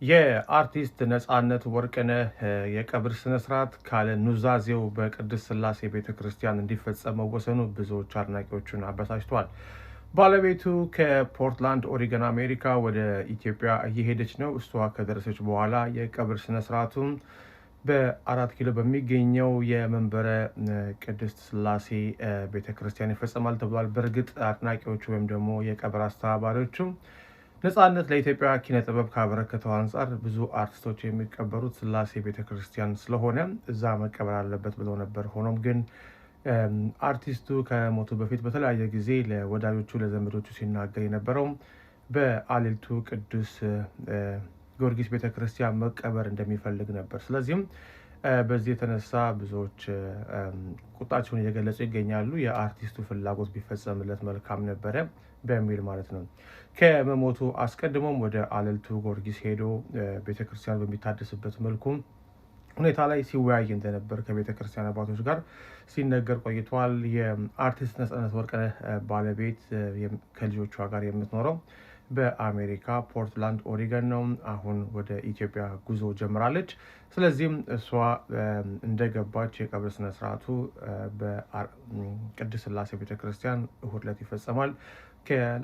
የአርቲስት ነጻነት ወርቅነህ የቀብር ስነ ስርዓት ካለ ኑዛዜው በቅድስት ሥላሴ ቤተክርስቲያን እንዲፈጸም መወሰኑ ብዙዎች አድናቂዎቹን አበሳጭቷል። ባለቤቱ ከፖርትላንድ ኦሪገን አሜሪካ ወደ ኢትዮጵያ እየሄደች ነው። እሷ ከደረሰች በኋላ የቀብር ስነ ስርዓቱን በ4 ኪሎ በሚገኘው የመንበረ ቅድስት ሥላሴ ቤተክርስቲያን ይፈጸማል ተብሏል። በእርግጥ አድናቂዎቹ ወይም ደግሞ የቀብር አስተባባሪዎቹ ነጻነት ለኢትዮጵያ ኪነ ጥበብ ካበረከተው አንጻር ብዙ አርቲስቶች የሚቀበሩት ሥላሴ ቤተክርስቲያን ስለሆነ እዛ መቀበር አለበት ብለው ነበር። ሆኖም ግን አርቲስቱ ከሞቱ በፊት በተለያየ ጊዜ ለወዳጆቹ ለዘመዶቹ ሲናገር የነበረው በአሌልቱ ቅዱስ ጊዮርጊስ ቤተክርስቲያን መቀበር እንደሚፈልግ ነበር። ስለዚህም በዚህ የተነሳ ብዙዎች ቁጣቸውን እየገለጹ ይገኛሉ። የአርቲስቱ ፍላጎት ቢፈጸምለት መልካም ነበረ በሚል ማለት ነው። ከመሞቱ አስቀድሞም ወደ አሌልቱ ጊዮርጊስ ሄዶ ቤተክርስቲያን በሚታደስበት መልኩ ሁኔታ ላይ ሲወያይ እንደነበር ከቤተክርስቲያን አባቶች ጋር ሲነገር ቆይቷል። የአርቲስት ነጻነት ወርቅነህ ባለቤት ከልጆቿ ጋር የምትኖረው በአሜሪካ ፖርትላንድ ኦሪገን ነው። አሁን ወደ ኢትዮጵያ ጉዞ ጀምራለች። ስለዚህም እሷ እንደገባች የቀብር ስነ ስርዓቱ በቅድስት ሥላሴ ቤተክርስቲያን እሁድ ዕለት ይፈጸማል።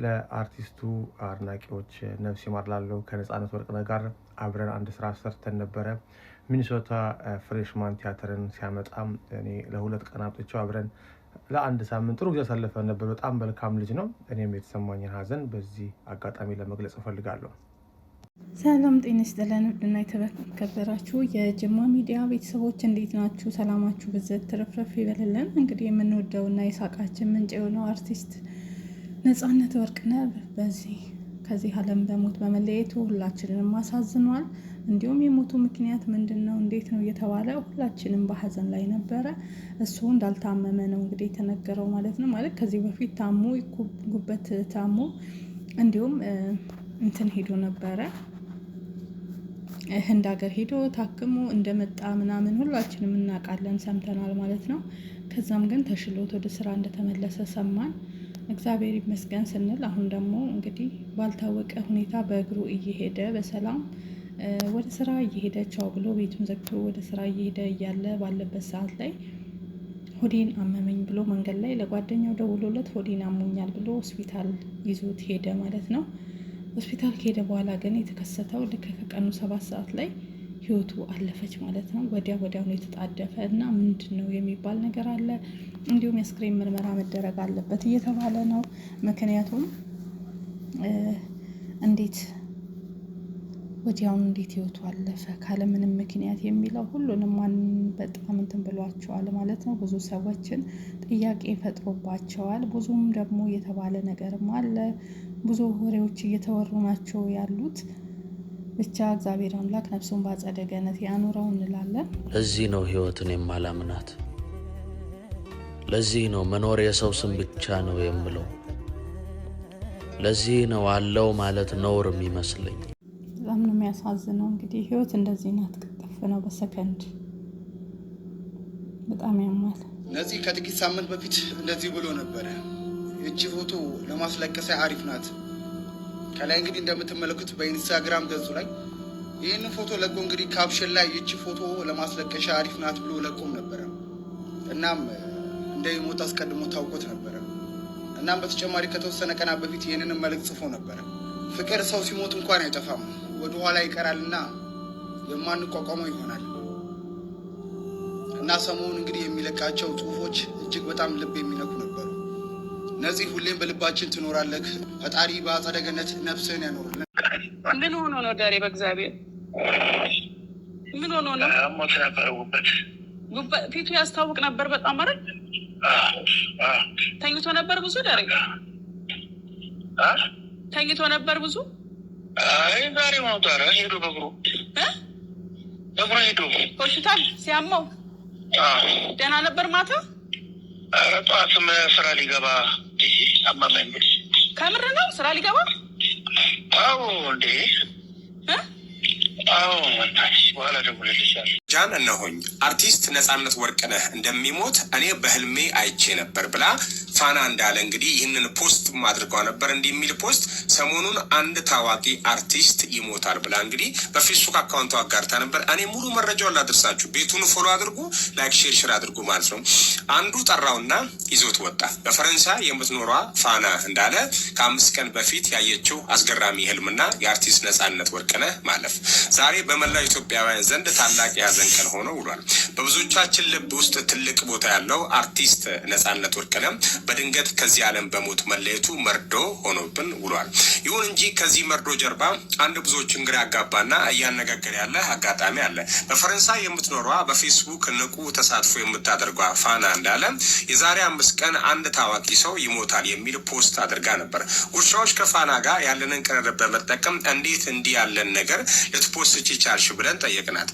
ለአርቲስቱ አድናቂዎች ነፍስ ይማር ላለው ከነጻነት ወርቅነህ ጋር አብረን አንድ ስራ ሰርተን ነበረ። ሚኒሶታ ፍሬሽማን ቲያትርን ሲያመጣም እኔ ለ2 ቀን አብጥቼው አብረን ለአንድ ሳምንት ጥሩ ጊዜ አሳልፈን ነበር። በጣም መልካም ልጅ ነው። እኔም የተሰማኝን ሀዘን በዚህ አጋጣሚ ለመግለጽ እፈልጋለሁ። ሰላም ጤና ይስጥልን። ውድና የተከበራችሁ የጅማ ሚዲያ ቤተሰቦች እንዴት ናችሁ? ሰላማችሁ ብዘት ትረፍረፍ ይበልልን። እንግዲህ የምንወደውና የሳቃችን ምንጭ የሆነው አርቲስት ነጻነት ወርቅነህ ከዚህ ዓለም በሞት በመለየቱ ሁላችንንም አሳዝኗል። እንዲሁም የሞቱ ምክንያት ምንድን ነው እንዴት ነው እየተባለ ሁላችንም በሀዘን ላይ ነበረ። እሱ እንዳልታመመ ነው እንግዲህ የተነገረው ማለት ነው። ማለት ከዚህ በፊት ታሞ ጉበት ታሞ እንዲሁም ሄዶ ነበረ ህንድ ሀገር ሄዶ ታክሞ እንደመጣ ምናምን ሁላችንም እናውቃለን፣ ሰምተናል ማለት ነው። ከዛም ግን ተሽሎት ወደ ስራ እንደተመለሰ ሰማን። እግዚአብሔር ይመስገን ስንል አሁን ደግሞ እንግዲህ ባልታወቀ ሁኔታ በእግሩ እየሄደ በሰላም ወደ ስራ እየሄደ ቻው ብሎ ቤቱን ዘግቶ ወደ ስራ እየሄደ እያለ ባለበት ሰዓት ላይ ሆዴን አመመኝ ብሎ መንገድ ላይ ለጓደኛው ደውሎለት ሆዴን አሞኛል ብሎ ሆስፒታል ይዞት ሄደ ማለት ነው። ሆስፒታል ከሄደ በኋላ ግን የተከሰተው ልክ ከቀኑ 7 ሰዓት ላይ ህይወቱ አለፈች ማለት ነው። ወዲያውኑ የተጣደፈ እና ምንድን ነው የሚባል ነገር አለ። እንዲሁም የአስክሬን ምርመራ መደረግ አለበት እየተባለ ነው። ምክንያቱም እንዴት ወዲያውኑ እንዴት ህይወቱ አለፈ ካለምንም ምክንያት የሚለው ሁሉንም በጣም ብሏቸዋል ማለት ነው። ብዙ ሰዎችን ጥያቄ ፈጥሮባቸዋል። ብዙም ደግሞ የተባለ ነገርም አለ። ብዙ ወሬዎች እየተወሩ ናቸው ያሉት። ብቻ እግዚአብሔር አምላክ ነፍሱን በአጸደ ገነት ያኑረው እንላለን። ለዚህ ነው ህይወትን የማላምናት። ለዚህ ነው መኖር የሰው ስም ብቻ ነው የምለው። ለዚህ ነው አለው ማለት ነውር የሚመስለኝ። በጣም ነው የሚያሳዝነው። እንግዲህ ህይወት እንደዚህ ናት፣ ቅጥፍ ነው በሰከንድ። በጣም ያማል። እነዚህ ከጥቂት ሳምንት በፊት እንደዚህ ብሎ ነበረ። እቺ ፎቶ ለማስለቀሻ አሪፍ ናት። ከላይ እንግዲህ እንደምትመለከቱት በኢንስታግራም ገጹ ላይ ይህንን ፎቶ ለቆ እንግዲህ ካፕሽን ላይ እቺ ፎቶ ለማስለቀሻ አሪፍ ናት ብሎ ለቆም ነበረ። እናም እንደሚሞት አስቀድሞ ታውቆት ነበረ። እናም በተጨማሪ ከተወሰነ ቀናት በፊት ይህንን መልእክት ጽፎ ነበረ። ፍቅር ሰው ሲሞት እንኳን አይጠፋም፣ ወደ ኋላ ይቀራልና የማንቋቋመው ይሆናል። እና ሰሞኑን እንግዲህ የሚለቃቸው ጽሁፎች እጅግ በጣም ልብ የሚነኩ ነበሩ። እነዚህ ሁሌም በልባችን ትኖራለህ፣ ፈጣሪ በአጸደ ገነት ነፍስህን ያኖርልን። ምን ሆኖ ነው ዳሬ? በእግዚአብሔር ምን ሆኖ ነው? ሞት ነበር ጉበት ፊቱ ያስታውቅ ነበር በጣም ማለት ተኝቶ ነበር ብዙ ዳሬ ተኝቶ ነበር ብዙ። አይ ዛሬ ማውጣራ ሄዶ በእግሩ ሄዶ ሆስፒታል ሲያመው ደህና ነበር ማታ። ኧረ ጠዋትም ስራ ሊገባ አመመኝ። ከምር ነው ስራ ሊገባ? አዎ እንዴ አዎ። በኋላ ደውልልሻለሁ። ጃን እነሆኝ አርቲስት ነጻነት ወርቅነህ እንደሚሞት እኔ በህልሜ አይቼ ነበር ብላ ፋና እንዳለ እንግዲህ ይህንን ፖስት አድርገው ነበር። እንዲህ የሚል ፖስት ሰሞኑን አንድ ታዋቂ አርቲስት ይሞታል ብላ እንግዲህ በፌስቡክ አካውንቱ አጋርታ ነበር። እኔ ሙሉ መረጃውን ላደርሳችሁ፣ ቤቱን ፎሎ አድርጉ፣ ላይክ ሼር አድርጉ ማለት ነው። አንዱ ጠራውና ይዞት ወጣ። በፈረንሳይ የምትኖሯ ፋና እንዳለ ከ5 ቀን በፊት ያየችው አስገራሚ ህልምና የአርቲስት ነጻነት ወርቅነህ ማለፍ ዛሬ በመላው ኢትዮጵያውያን ዘንድ ታላቅ ያዘን ቀን ሆኖ ውሏል። በብዙዎቻችን ልብ ውስጥ ትልቅ ቦታ ያለው አርቲስት ነጻነት ወርቅነህ በድንገት ከዚህ ዓለም በሞት መለየቱ መርዶ ሆኖብን ውሏል። ይሁን እንጂ ከዚህ መርዶ ጀርባ አንድ ብዙዎችን ግራ ያጋባና እያነጋገረ ያለ አጋጣሚ አለ። በፈረንሳይ የምትኖሯ በፌስቡክ ንቁ ተሳትፎ የምታደርጓ ፋና እንዳለ የዛሬ 5 ቀን አንድ ታዋቂ ሰው ይሞታል የሚል ፖስት አድርጋ ነበር። ጉርሻዎች ከፋና ጋር ያለንን ቅርርብ በመጠቀም እንዴት እንዲህ ያለን ነገር ልትፖስት ቻልሽ ብለን ጠይቀናት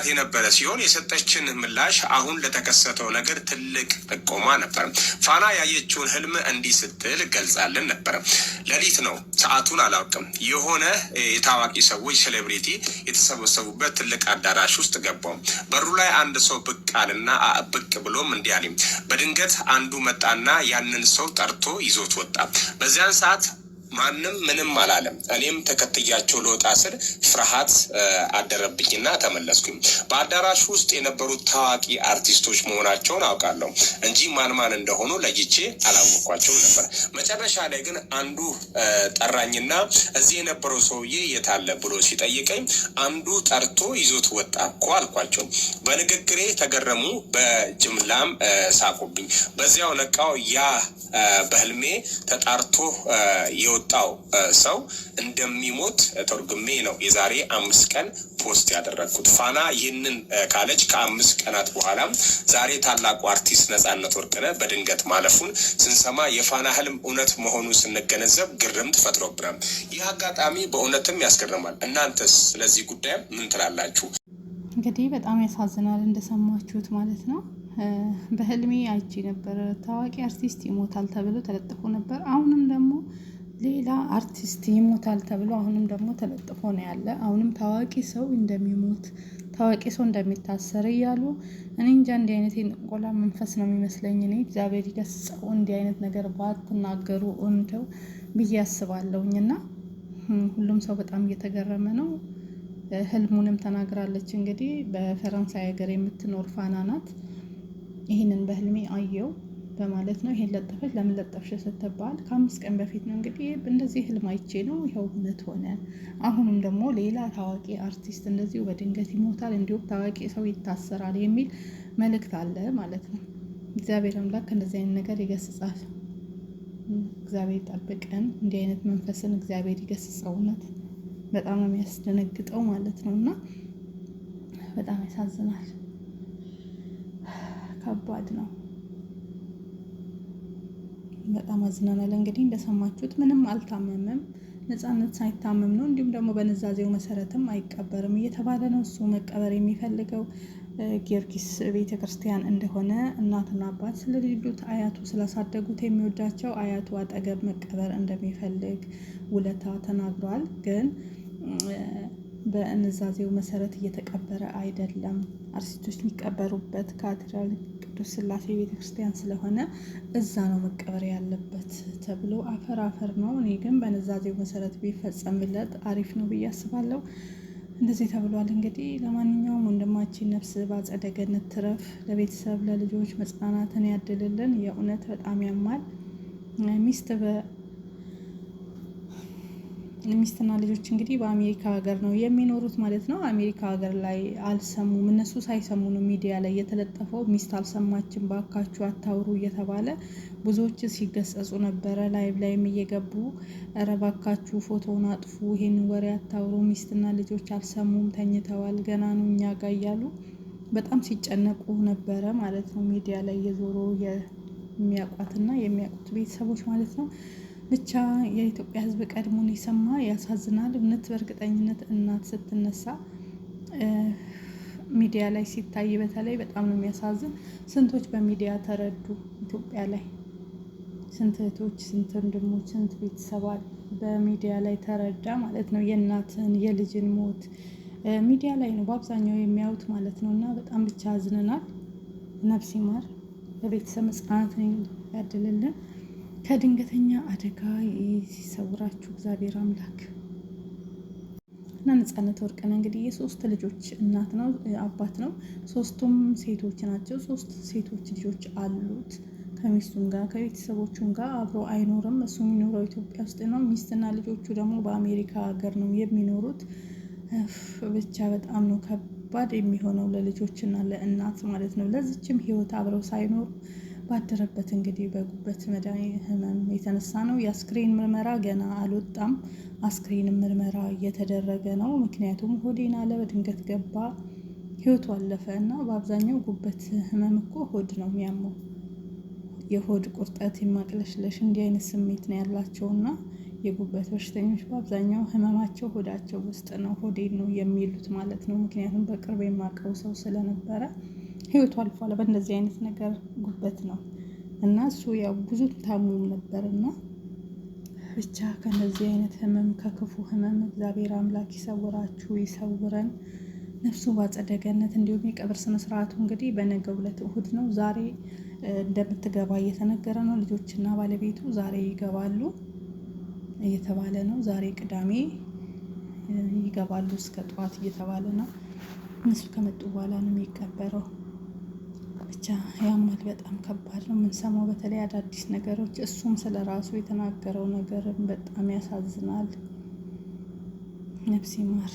የነበረ ሲሆን የሰጠችን ምላሽ አሁን ለተከሰተው ነገር ትልቅ ጥቆማ ነበር። ፋና ያየችውን ህልም እንዲህ ስትል ገልጻልን ነበር። ሌሊት ነው፣ ሰዓቱን አላውቅም። የሆነ የታዋቂ ሰዎች ሴሌብሪቲ የተሰበሰቡበት ትልቅ አዳራሽ ውስጥ ገባው። በሩ ላይ አንድ ሰው ብቅ አለና ብቅ ብሎም እንዲህ አለኝ። በድንገት አንዱ መጣና ያንን ሰው ጠርቶ ይዞት ወጣ። በዚያን ሰዓት ማንም ምንም አላለም። እኔም ተከትያቸው ልወጣ ስል ፍርሃት አደረብኝና ተመለስኩኝ። በአዳራሹ ውስጥ የነበሩት ታዋቂ አርቲስቶች መሆናቸውን አውቃለሁ እንጂ ማን እንደሆኑ ለይቼ አላወኳቸው ነበር። መጨረሻ ላይ ግን አንዱ ጠራኝና እዚህ የነበረው ሰውዬ የታለ ብሎ ሲጠይቀኝ አንዱ ጠርቶ ይዞት ወጣ እኮ አልኳቸው። በንግግሬ ተገረሙ፣ በጅምላም ሳቁብኝ። በዚያው ነቃው። ያ በህልሜ ተጣርቶ የወጣው ሰው እንደሚሞት ተርጉሜ ነው የዛሬ 5 ቀን ፖስት ያደረግኩት። ፋና ይህንን ካለች ከ5 ቀናት በኋላ ዛሬ ታላቁ አርቲስት ነጻነት ወርቅነህ በድንገት ማለፉን ስንሰማ የፋና ህልም እውነት መሆኑን ስንገነዘብ ግርምት ፈጥሮብናል። ይህ አጋጣሚ በእውነትም ያስገርማል። እናንተስ ስለዚህ ጉዳይ ምን ትላላችሁ? እንግዲህ በጣም ያሳዝናል እንደሰማችሁት ማለት ነው። በህልሜ አይቼ ነበረ ታዋቂ አርቲስት ይሞታል ተብሎ ተለጥፎ ነበር። አሁንም ደግሞ ሌላ አርቲስት ይሞታል ተብሎ አሁንም ደግሞ ተለጥፎ ነው ያለ። አሁንም ታዋቂ ሰው እንደሚሞት ታዋቂ ሰው እንደሚታሰር እያሉ እኔ እንጃ። እንዲህ አይነት የጥንቆላ መንፈስ ነው የሚመስለኝ። እኔ እግዚአብሔር ይገስጸው እንዲህ አይነት ነገር ባትናገሩ እንደው ብዬ አስባለሁኝ። እና ሁሉም ሰው በጣም እየተገረመ ነው። ህልሙንም ተናግራለች። እንግዲህ በፈረንሳይ ሀገር የምትኖር ፋና ናት። ይህንን በህልሜ አየው በማለት ነው። ይሄን ለጠፈች። ለምን ለጠፍሽ ስትባል ከ5 ቀን በፊት ነው እንግዲህ እንደዚህ ህልም አይቼ ነው ይኸው እውነት ሆነ። አሁንም ደግሞ ሌላ ታዋቂ አርቲስት እንደዚሁ በድንገት ይሞታል፣ እንዲሁም ታዋቂ ሰው ይታሰራል የሚል መልእክት አለ ማለት ነው። እግዚአብሔር አምላክ እንደዚህ አይነት ነገር ይገስጻል። እግዚአብሔር ይጠብቀን። እንዲህ አይነት መንፈስን እግዚአብሔር ይገስጸው። እውነት በጣም ነው የሚያስደነግጠው ማለት ነው። እና በጣም ያሳዝናል። ከባድ ነው። በጣም አዝናናል። እንግዲህ እንደሰማችሁት ምንም አልታመመም። ነጻነት ሳይታመም ነው። እንዲሁም ደግሞ በንዛዜው መሰረትም አይቀበርም እየተባለ ነው። እሱ መቀበር የሚፈልገው ጊዮርጊስ ቤተክርስቲያን እንደሆነ እናትና አባት ስለሌሉት አያቱ ስላሳደጉት የሚወዳቸው አያቱ አጠገብ መቀበር እንደሚፈልግ ውለታ ተናግሯል። ግን በንዛዜው መሰረት እየተቀበረ አይደለም። አርቲስቶች የሚቀበሩበት ካቴድራል ቅዱስ ስላሴ ቤተክርስቲያን ስለሆነ እዛ ነው መቀበር ያለበት ተብሎ አፈር ነው። እኔ ግን በንዛዜው መሰረት ቢፈጸምለት አሪፍ ነው ብዬ አስባለሁ። እንደዚህ ተብሏል። እንግዲህ ለማንኛውም ወንድማችን ነፍስ በአጸደ ገነት ትረፍ፣ ለቤተሰብ ለልጆች መጽናናትን ያድልልን። የእውነት በጣም ያማል። ሚስትና ልጆች እንግዲህ በአሜሪካ ሀገር ነው የሚኖሩት ማለት ነው። አሜሪካ ሀገር ላይ አልሰሙም። እነሱ ሳይሰሙ ነው ሚዲያ ላይ የተለጠፈው። ሚስት አልሰማችም ባካችሁ አታውሩ እየተባለ ብዙዎች ሲገሰጹ ነበረ። ላይቭ ላይም እየገቡ ኧረ ባካችሁ ፎቶውን አጥፉ፣ ይሄን ወሬ አታውሩ፣ ሚስትና ልጆች አልሰሙም፣ ተኝተዋል፣ ገና ነው እኛ ጋር እያሉ በጣም ሲጨነቁ ነበረ ማለት ነው። ሚዲያ ላይ የዞሮ የሚያውቋትና የሚያውቁት ቤተሰቦች ማለት ነው። ብቻ የኢትዮጵያ ሕዝብ ቀድሞን የሰማ ያሳዝናል። እውነት በእርግጠኝነት እናት ስትነሳ ሚዲያ ላይ ሲታይ በተለይ በጣም ነው የሚያሳዝን። ስንቶች በሚዲያ ተረዱ። ኢትዮጵያ ላይ ስንት እህቶች፣ ስንት ወንድሞች፣ ስንት ቤተሰብ በሚዲያ ላይ ተረዳ ማለት ነው። የእናትን የልጅን ሞት ሚዲያ ላይ ነው በአብዛኛው የሚያዩት ማለት ነው። እና በጣም ብቻ አዝነናል። ነፍስ ይማር፣ በቤተሰብ መጽናናትን ያድልልን፣ ከድንገተኛ አደጋ ሲሰውራችሁ እግዚአብሔር አምላክ። እና ነፃነት ወርቅነህ እንግዲህ የሶስት ልጆች እናት ነው አባት ነው። ሶስቱም ሴቶች ናቸው። 3 ሴቶች ልጆች አሉት። ከሚስቱም ጋር ከቤተሰቦቹም ጋር አብሮ አይኖርም። እሱ የሚኖረው ኢትዮጵያ ውስጥ ነው። ሚስትና ልጆቹ ደግሞ በአሜሪካ ሀገር ነው የሚኖሩት። ብቻ በጣም ነው ከባድ የሚሆነው ለልጆችና ለእናት ማለት ነው። ለዚችም ህይወት አብረው ሳይኖሩ ባደረበት እንግዲህ በጉበት መድኃኒት ህመም የተነሳ ነው። የአስክሬን ምርመራ ገና አልወጣም። አስክሬን ምርመራ እየተደረገ ነው። ምክንያቱም ሆዴን አለ በድንገት ገባ፣ ህይወቱ አለፈ እና በአብዛኛው ጉበት ህመም እኮ ሆድ ነው የሚያመው። የሆድ ቁርጠት፣ የማቅለሽለሽ እንዲህ አይነት ስሜት ነው ያላቸው እና የጉበት በሽተኞች በአብዛኛው ህመማቸው ሆዳቸው ውስጥ ነው፣ ሆዴን ነው የሚሉት ማለት ነው። ምክንያቱም በቅርብ የማውቀው ሰው ስለነበረ ህይወቱ አልፏል በእንደዚህ አይነት ነገር ጉበት ነው እና እሱ ያው ብዙ ታሙም ነበር እና ብቻ ከነዚህ አይነት ህመም ከክፉ ህመም እግዚአብሔር አምላክ ይሰውራችሁ ይሰውረን፣ ነፍሱ በአጸደ ገነት። እንዲሁም የቀብር ስነ ስርዓቱ እንግዲህ በነገው ዕለት እሁድ ነው። ዛሬ እንደምትገባ እየተነገረ ነው። ልጆችና ባለቤቱ ዛሬ ይገባሉ እየተባለ ነው። ዛሬ ቅዳሜ ይገባሉ እስከ ጠዋት እየተባለ ነው። እነሱ ከመጡ በኋላ ነው የሚቀበረው። ብቻ ያማል፣ በጣም ከባድ ነው የምንሰማው፣ በተለይ አዳዲስ ነገሮች። እሱም ስለ ራሱ የተናገረው ነገር በጣም ያሳዝናል። ነፍስ ይማር።